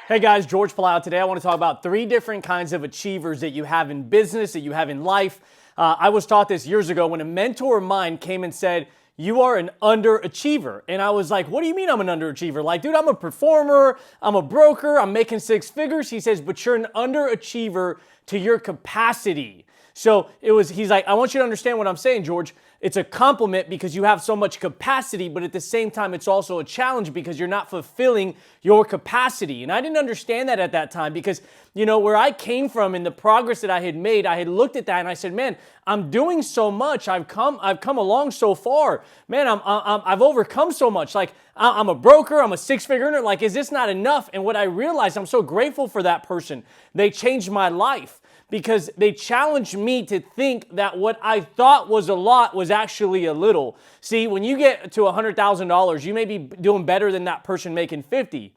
Hey guys, George Palau. Today I want to talk about 3 different kinds of achievers that you have in business, that you have in life. I was taught this years ago when a mentor of mine came and said, "You are an underachiever." And I was like, "What do you mean I'm an underachiever?" Like, dude, I'm a performer, I'm a broker, I'm making 6 figures. He says, "But you're an underachiever to your capacity." So he's like, "I want you to understand what I'm saying, George. It's a compliment because you have so much capacity, but at the same time, it's also a challenge because you're not fulfilling your capacity." And I didn't understand that at that time because, where I came from and the progress that I had made, I had looked at that and I said, "Man, I'm doing so much. I've come along so far. Man, I've overcome so much. Like, I'm a broker, I'm a 6-figure earner. Like, is this not enough?" And what I realized, I'm so grateful for that person. They changed my life, because they challenged me to think that what I thought was a lot was actually a little. See, when you get to $100,000, you may be doing better than that person making 50,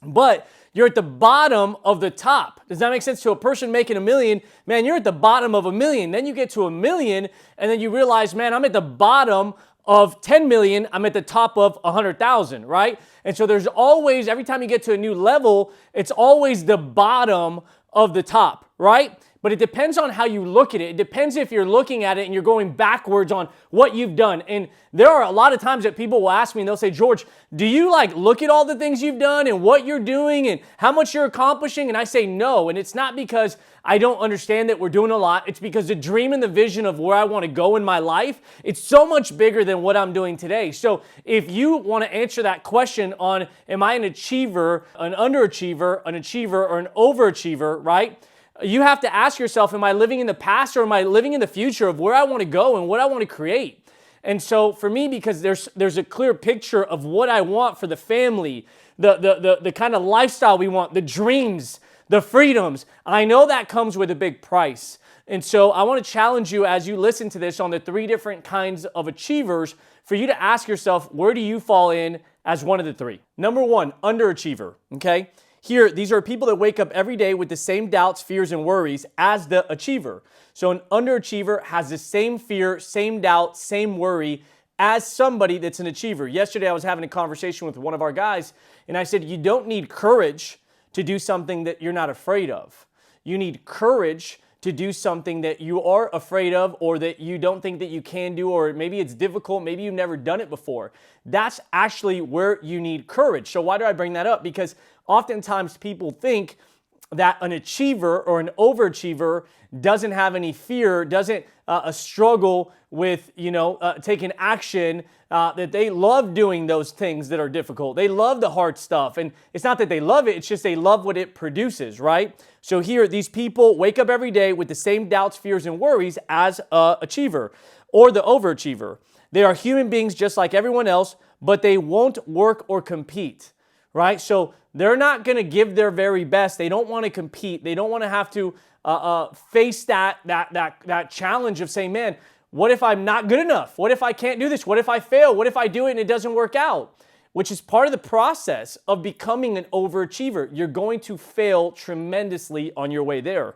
but you're at the bottom of the top. Does that make sense? To a person making $1 million, man, you're at the bottom of $1 million. Then you get to $1 million, and then you realize, man, I'm at the bottom of 10 million, I'm at the top of 100,000, right? And so there's always, every time you get to a new level, it's always the bottom of the top, right? But it depends on how you look at it. It depends if you're looking at it and you're going backwards on what you've done. And there are a lot of times that people will ask me and they'll say, "George, do you look at all the things you've done and what you're doing and how much you're accomplishing?" And I say no. And it's not because I don't understand that we're doing a lot. It's because the dream and the vision of where I want to go in my life, it's so much bigger than what I'm doing today. So if you want to answer that question on, am I an achiever, an underachiever, an achiever, or an overachiever, right? You have to ask yourself, am I living in the past or am I living in the future of where I want to go and what I want to create? And so for me, because there's a clear picture of what I want for the family, the kind of lifestyle we want, the dreams, the freedoms, I know that comes with a big price. And so I want to challenge you as you listen to this on the 3 different kinds of achievers for you to ask yourself, where do you fall in as one of the 3? Number 1, underachiever, okay? Here, these are people that wake up every day with the same doubts, fears, and worries as the achiever. So an underachiever has the same fear, same doubt, same worry as somebody that's an achiever. Yesterday, I was having a conversation with one of our guys, and I said, you don't need courage to do something that you're not afraid of. You need courage to do something that you are afraid of or that you don't think that you can do, or maybe it's difficult, maybe you've never done it before. That's actually where you need courage. So why do I bring that up? Because oftentimes people think that an achiever or an overachiever doesn't have any fear, doesn't struggle with, taking action, that they love doing those things that are difficult. They love the hard stuff. And it's not that they love it, it's just they love what it produces, right? So here, these people wake up every day with the same doubts, fears, and worries as an achiever or the overachiever. They are human beings just like everyone else, but they won't work or compete, right? So they're not going to give their very best. They don't want to compete. They don't want to have to face that challenge of saying, "Man, what if I'm not good enough? What if I can't do this? What if I fail? What if I do it and it doesn't work out?" Which is part of the process of becoming an overachiever. You're going to fail tremendously on your way there.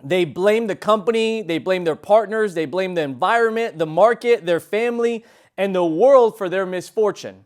They blame the company, they blame their partners, they blame the environment, the market, their family, and the world for their misfortune.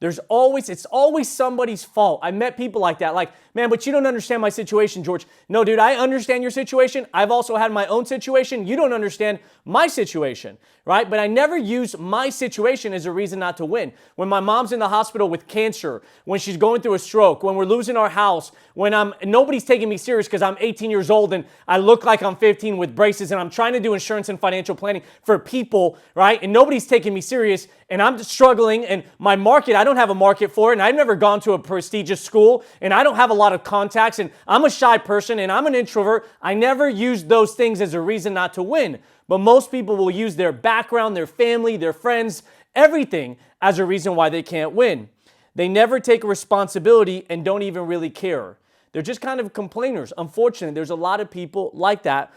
It's always somebody's fault. I met people like that. Like, "Man, but you don't understand my situation, George." No, dude, I understand your situation. I've also had my own situation. You don't understand my situation, right? But I never use my situation as a reason not to win. When my mom's in the hospital with cancer, when she's going through a stroke, when we're losing our house, when nobody's taking me serious because I'm 18 years old and I look like I'm 15 with braces and I'm trying to do insurance and financial planning for people, right? And nobody's taking me serious and I'm just struggling, and my market, I don't have a market for it, and I've never gone to a prestigious school, and I don't have a lot of contacts, and I'm a shy person, and I'm an introvert. I never use those things as a reason not to win. But most people will use their background, their family, their friends, everything as a reason why they can't win. They never take responsibility and don't even really care. They're just kind of complainers. Unfortunately, there's a lot of people like that.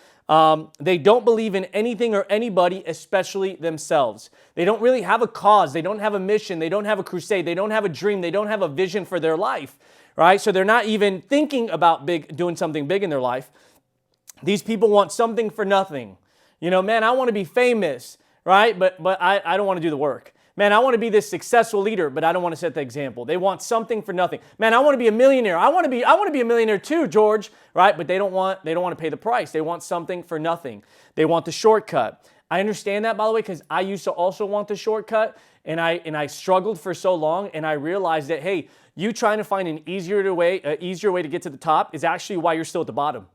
They don't believe in anything or anybody, especially themselves. They don't really have a cause. They don't have a mission. They don't have a crusade. They don't have a dream. They don't have a vision for their life, right? So they're not even thinking about doing something big in their life. These people want something for nothing. "Man, I want to be famous," right? But I don't want to do the work. Man, I want to be this successful leader, but I don't want to set the example. They want something for nothing. Man, I want to be a millionaire. I want to be a millionaire too, George, right? But they don't want to pay the price. They want something for nothing. They want the shortcut. I understand that, by the way, because I used to also want the shortcut, and I struggled for so long, and I realized that, hey, you trying to find an easier way to get to the top is actually why you're still at the bottom.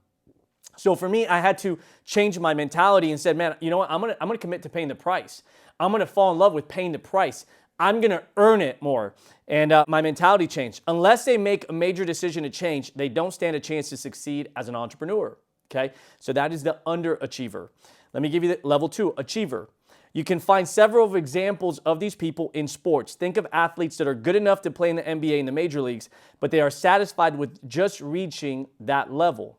So for me, I had to change my mentality and said, man, you know what? I'm gonna commit to paying the price. I'm gonna fall in love with paying the price. I'm gonna earn it more. And my mentality changed. Unless they make a major decision to change, they don't stand a chance to succeed as an entrepreneur. Okay, so that is the underachiever. Let me give you the level 2, achiever. You can find several examples of these people in sports. Think of athletes that are good enough to play in the NBA and the major leagues, but they are satisfied with just reaching that level.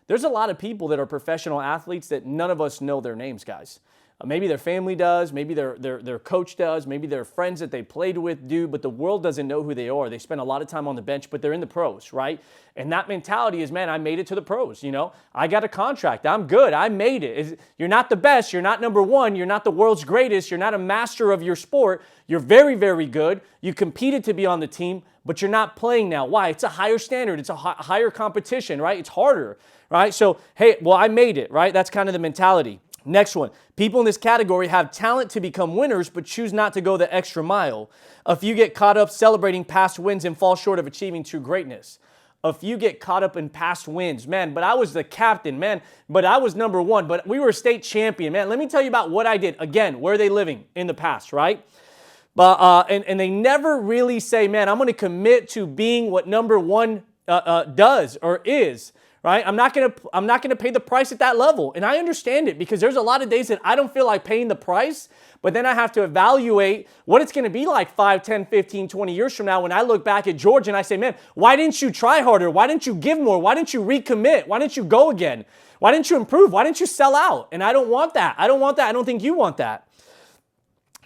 There's a lot of people that are professional athletes that none of us know their names, guys. Maybe their family does, maybe their coach does, maybe their friends that they played with do, but the world doesn't know who they are. They spend a lot of time on the bench, but they're in the pros, right? And that mentality is, man, I made it to the pros, you know? I got a contract. I'm good. I made it. You're not the best. You're not number one. You're not the world's greatest. You're not a master of your sport. You're very, very good. You competed to be on the team, but you're not playing now. Why? It's a higher standard. It's a higher competition, right? It's harder, right? So, hey, well, I made it, right? That's kind of the mentality. Next one, people in this category have talent to become winners, but choose not to go the extra mile. A few get caught up celebrating past wins and fall short of achieving true greatness. A few get caught up in past wins. Man, but I was the captain, man, but I was number one, but we were a state champion. Man, let me tell you about what I did. Again, where are they living? In the past, right? But and they never really say, man, I'm going to commit to being what number one does or is. Right? I'm not gonna pay the price at that level. And I understand it because there's a lot of days that I don't feel like paying the price, but then I have to evaluate what it's gonna be like 5, 10, 15, 20 years from now when I look back at George and I say, man, why didn't you try harder? Why didn't you give more? Why didn't you recommit? Why didn't you go again? Why didn't you improve? Why didn't you sell out? And I don't want that. I don't want that. I don't think you want that.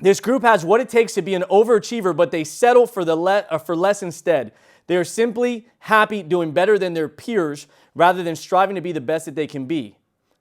This group has what it takes to be an overachiever, but they settle for less instead. They are simply happy doing better than their peers rather than striving to be the best that they can be,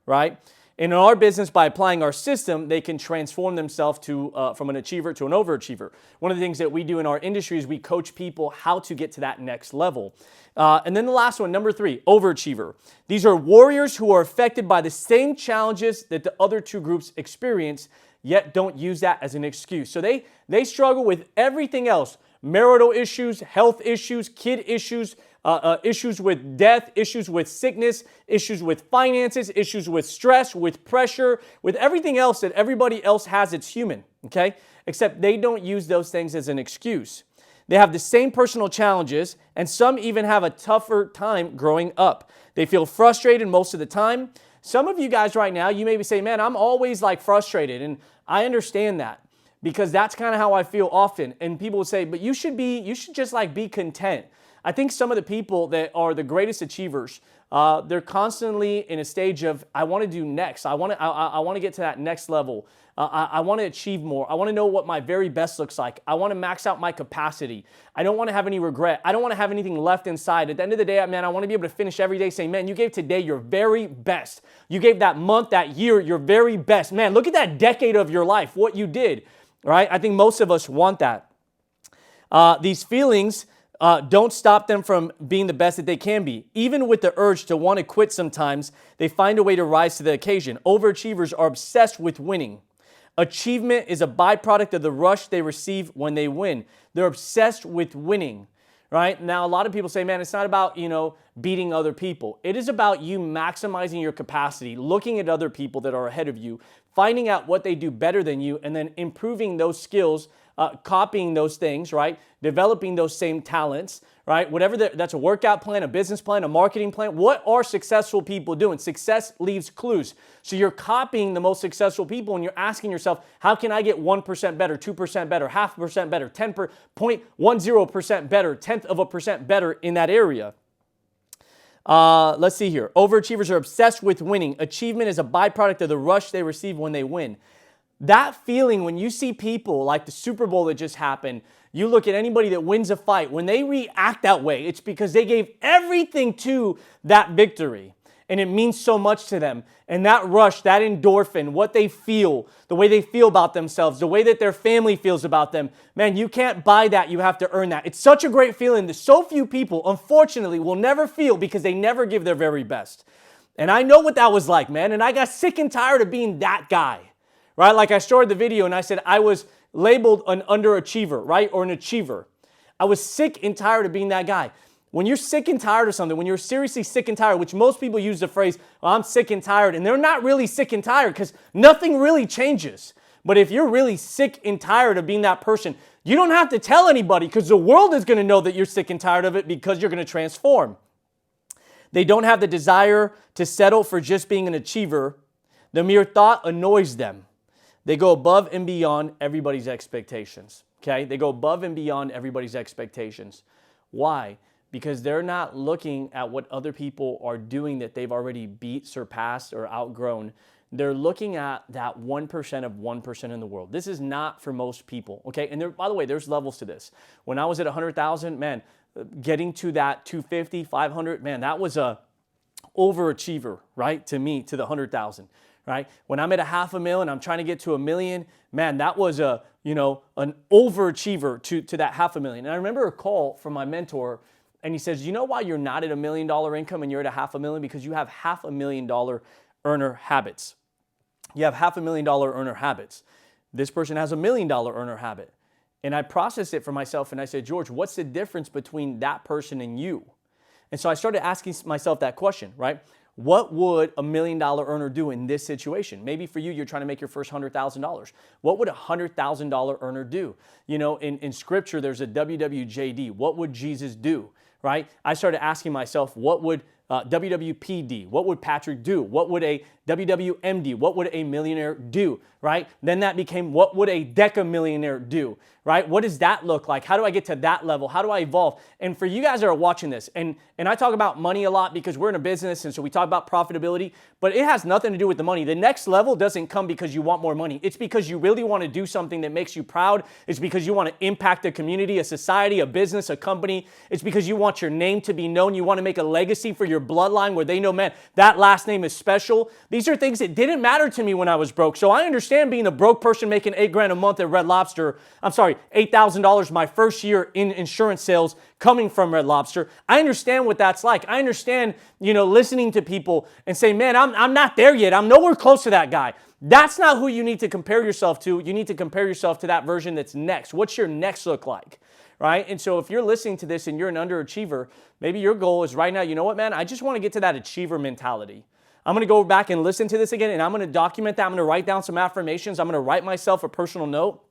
right? And in our business, by applying our system, they can transform themselves from an achiever to an overachiever. One of the things that we do in our industry is we coach people how to get to that next level. And then the last one, number 3, overachiever. These are warriors who are affected by the same challenges that the other two groups experience, yet don't use that as an excuse. So they struggle with everything else. Marital issues, health issues, kid issues, issues with death, issues with sickness, issues with finances, issues with stress, with pressure, with everything else that everybody else has. It's human, okay? Except they don't use those things as an excuse. They have the same personal challenges, and some even have a tougher time growing up. They feel frustrated most of the time. Some of you guys right now, you may be saying, man, I'm always like frustrated, and I understand that. Because that's kind of how I feel often. And people will say, but you should just like be content. I think some of the people that are the greatest achievers, they're constantly in a stage of, I want to do next. I want to get to that next level. I want to achieve more. I want to know what my very best looks like. I want to max out my capacity. I don't want to have any regret. I don't want to have anything left inside. At the end of the day, man, I want to be able to finish every day saying, man, you gave today your very best. You gave that month, that year, your very best. Man, look at that decade of your life, what you did. Right? I think most of us want that. These feelings don't stop them from being the best that they can be. Even with the urge to want to quit sometimes, they find a way to rise to the occasion. Overachievers are obsessed with winning. Achievement is a byproduct of the rush they receive when they win. They're obsessed with winning. Right? Now, a lot of people say, man, it's not about, beating other people. It is about you maximizing your capacity, looking at other people that are ahead of you, finding out what they do better than you, and then improving those skills, copying those things, right? Developing those same talents, right? Whatever that's a workout plan, a business plan, a marketing plan. What are successful people doing? Success leaves clues. So you're copying the most successful people and you're asking yourself, how can I get 1% better, 2% better, 0.5% better, 0.10% better, 0.1% better in that area? Let's see here. Overachievers are obsessed with winning. Achievement is a byproduct of the rush they receive when they win. That feeling when you see people like the Super Bowl that just happened, you look at anybody that wins a fight, when they react that way, it's because they gave everything to that victory. and it means so much to them. And that rush, that endorphin, what they feel, the way they feel about themselves, the way that their family feels about them, man, you can't buy that. You have to earn that. It's such a great feeling that so few people, unfortunately, will never feel because they never give their very best. And I know what that was like, man. And I got sick and tired of being that guy, right? Like I started the video and I said I was labeled an underachiever, right? Or an achiever. I was sick and tired of being that guy. When you're sick and tired of something, when you're seriously sick and tired, which most people use the phrase, well, I'm sick and tired, and they're not really sick and tired because nothing really changes. But if you're really sick and tired of being that person, you don't have to tell anybody because the world is going to know that you're sick and tired of it because you're going to transform. They don't have the desire to settle for just being an achiever. The mere thought annoys them. They go above and beyond everybody's expectations. Okay? They go above and beyond everybody's expectations. Why? Because they're not looking at what other people are doing that they've already beat, surpassed, or outgrown. They're looking at that 1% of 1% in the world. This is not for most people, okay? And there, by the way, there's levels to this. When I was at 100,000, man, getting to that 250, 500, man, that was a overachiever, right? To me, to the 100,000, right? When I'm at a $500,000, I'm trying to get to $1 million, man, that was an overachiever to that $500,000. And I remember a call from my mentor. And he says, you know why you're not at $1 million income and you're at $500,000? Because you have $500,000 earner habits. You have $500,000 earner habits. This person has $1 million earner habit. And I processed it for myself and I said, George, what's the difference between that person and you? And so I started asking myself that question, right? What would $1 million earner do in this situation? Maybe for you, you're trying to make your first $100,000. What would a $100,000 earner do? You know, in scripture, there's a WWJD. What would Jesus do? Right? I started asking myself, what would WWPD? What would Patrick do? What would a WWMD? What would a millionaire do? Right? Then that became, what would a decamillionaire do? Right? What does that look like? How do I get to that level? How do I evolve? And for you guys that are watching this, and I talk about money a lot because we're in a business, and so we talk about profitability, but it has nothing to do with the money. The next level doesn't come because you want more money. It's because you really want to do something that makes you proud. It's because you want to impact a community, a society, a business, a company. It's because you want your name to be known. You want to make a legacy for your bloodline where they know, man, that last name is special. These are things that didn't matter to me when I was broke. So I understand being a broke person making $8,000 a month at Red Lobster. I'm sorry, $8,000 my first year in insurance sales coming from Red Lobster. I understand what that's like. I understand, listening to people and saying, man, I'm not there yet. I'm nowhere close to that guy. That's not who you need to compare yourself to. You need to compare yourself to that version that's next. What's your next look like? Right? And so if you're listening to this and you're an underachiever, maybe your goal is right now, you know what, man? I just want to get to that achiever mentality. I'm going to go back and listen to this again, and I'm going to document that. I'm going to write down some affirmations. I'm going to write myself a personal note.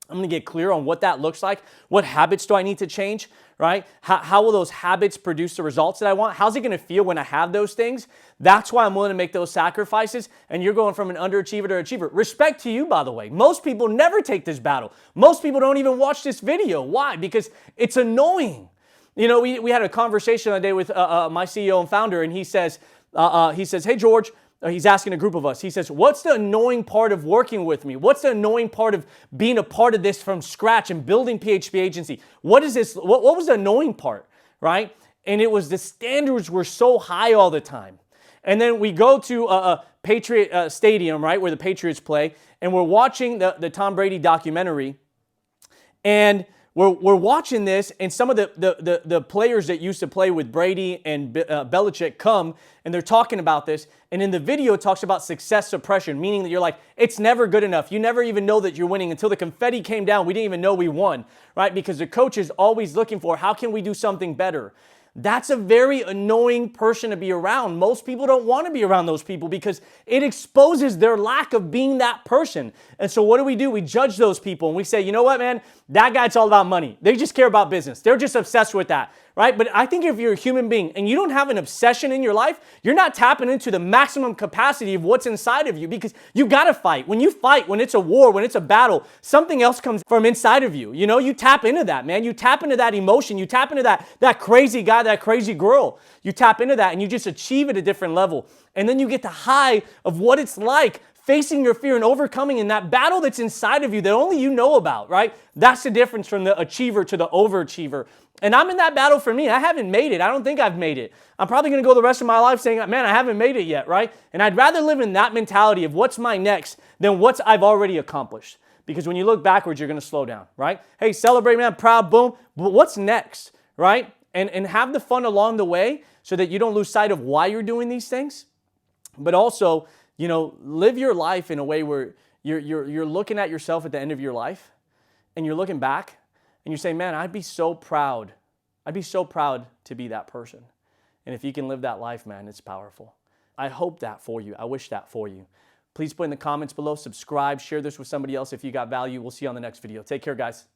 I'm going to get clear on what that looks like. What habits do I need to change, right? How will those habits produce the results that I want? How's it going to feel when I have those things? That's why I'm willing to make those sacrifices, and you're going from an underachiever to achiever. Respect to you, by the way. Most people never take this battle. Most people don't even watch this video. Why? Because it's annoying. We had a conversation the other day with my CEO and founder, and he says, hey, George, he's asking a group of us. He says, what's the annoying part of working with me? What's the annoying part of being a part of this from scratch and building PHP agency? What is this? What was the annoying part, right? And it was the standards were so high all the time. And then we go to a Patriot Stadium, right, where the Patriots play, and we're watching the Tom Brady documentary, and we're watching this, and some of the players that used to play with Brady and Belichick come, and they're talking about this. And in the video, it talks about success suppression, meaning that you're like, it's never good enough. You never even know that you're winning until the confetti came down. We didn't even know we won, right? Because the coach is always looking for, how can we do something better? That's a very annoying person to be around. Most people don't want to be around those people because it exposes their lack of being that person. And so what do? We judge those people and we say, you know what, man? That guy's all about money. They just care about business. They're just obsessed with that, right? But I think if you're a human being and you don't have an obsession in your life, you're not tapping into the maximum capacity of what's inside of you, because you got to fight. When you fight, when it's a war, when it's a battle, something else comes from inside of you. You tap into that, man. You tap into that emotion. You tap into that crazy guy, that crazy girl. You tap into that and you just achieve at a different level. And then you get the high of what it's like facing your fear and overcoming in that battle that's inside of you that only you know about, right? That's the difference from the achiever to the overachiever. And I'm in that battle for me. I haven't made it. I don't think I've made it. I'm probably going to go the rest of my life saying, man, I haven't made it yet, right? And I'd rather live in that mentality of what's my next than what I've already accomplished. Because when you look backwards, you're going to slow down, right? Hey, celebrate, man, proud, boom. But what's next, right? And have the fun along the way so that you don't lose sight of why you're doing these things. But also, you know, live your life in a way where you're looking at yourself at the end of your life and you're looking back and you're saying, man, I'd be so proud. I'd be so proud to be that person. And if you can live that life, man, it's powerful. I hope that for you. I wish that for you. Please put in the comments below, subscribe, share this with somebody else if you got value. We'll see you on the next video. Take care, guys.